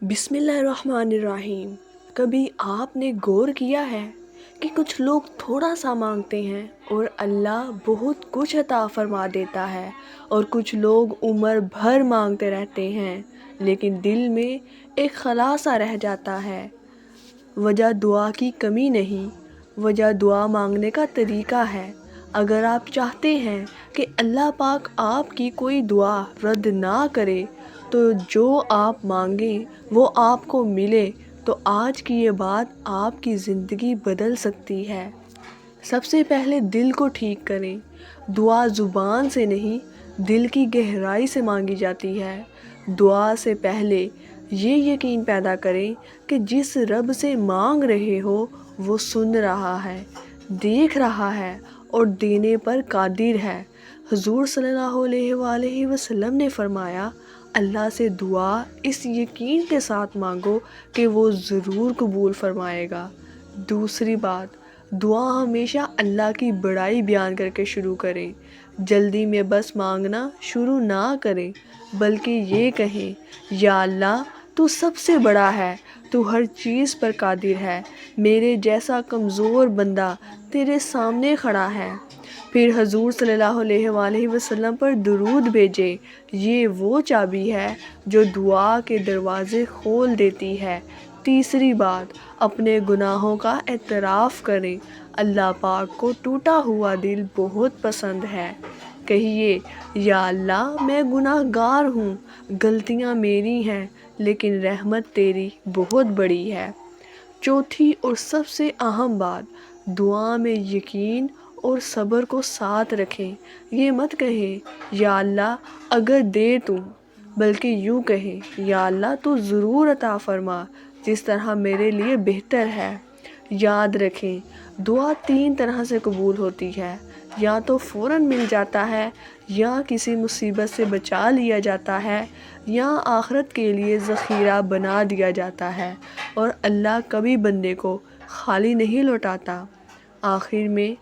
بسم اللہ الرحمن الرحیم۔ کبھی آپ نے غور کیا ہے کہ کچھ لوگ تھوڑا سا مانگتے ہیں اور اللہ بہت کچھ عطا فرما دیتا ہے، اور کچھ لوگ عمر بھر مانگتے رہتے ہیں لیکن دل میں ایک خلا سا رہ جاتا ہے۔ وجہ دعا کی کمی نہیں، وجہ دعا مانگنے کا طریقہ ہے۔ اگر آپ چاہتے ہیں کہ اللہ پاک آپ کی کوئی دعا رد نہ کرے تو جو آپ مانگیں وہ آپ کو ملے، تو آج کی یہ بات آپ کی زندگی بدل سکتی ہے۔ سب سے پہلے دل کو ٹھیک کریں۔ دعا زبان سے نہیں، دل کی گہرائی سے مانگی جاتی ہے۔ دعا سے پہلے یہ یقین پیدا کریں کہ جس رب سے مانگ رہے ہو وہ سن رہا ہے، دیکھ رہا ہے اور دینے پر قادر ہے۔ حضور صلی اللہ علیہ وآلہ وسلم نے فرمایا، اللہ سے دعا اس یقین کے ساتھ مانگو کہ وہ ضرور قبول فرمائے گا۔ دوسری بات، دعا ہمیشہ اللہ کی بڑائی بیان کر کے شروع کریں۔ جلدی میں بس مانگنا شروع نہ کریں، بلکہ یہ کہیں، یا اللہ تو سب سے بڑا ہے، تو ہر چیز پر قادر ہے، میرے جیسا کمزور بندہ تیرے سامنے کھڑا ہے۔ پھر حضور صلی اللہ علیہ وآلہ وسلم پر درود بھیجیں۔ یہ وہ چابی ہے جو دعا کے دروازے کھول دیتی ہے۔ تیسری بات، اپنے گناہوں کا اعتراف کریں۔ اللہ پاک کو ٹوٹا ہوا دل بہت پسند ہے۔ کہیے، یا اللہ میں گناہ گار ہوں، غلطیاں میری ہیں، لیکن رحمت تیری بہت بڑی ہے۔ چوتھی اور سب سے اہم بات، دعا میں یقین اور صبر کو ساتھ رکھیں۔ یہ مت کہیں، یا اللہ اگر دے تو، بلکہ یوں کہیں، یا اللہ تو ضرور عطا فرما، جس طرح میرے لیے بہتر ہے۔ یاد رکھیں، دعا تین طرح سے قبول ہوتی ہے، یا تو فوراً مل جاتا ہے، یا کسی مصیبت سے بچا لیا جاتا ہے، یا آخرت کے لیے ذخیرہ بنا دیا جاتا ہے، اور اللہ کبھی بندے کو خالی نہیں لوٹاتا۔ آخر میں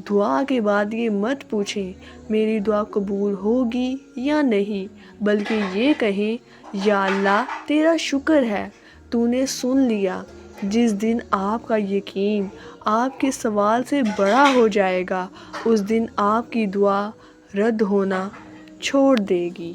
دعا کے بعد یہ مت پوچھیں، میری دعا قبول ہوگی یا نہیں، بلکہ یہ کہیں، یا اللہ تیرا شکر ہے، تو نے سن لیا۔ جس دن آپ کا یقین آپ کے سوال سے بڑا ہو جائے گا، اس دن آپ کی دعا رد ہونا چھوڑ دے گی۔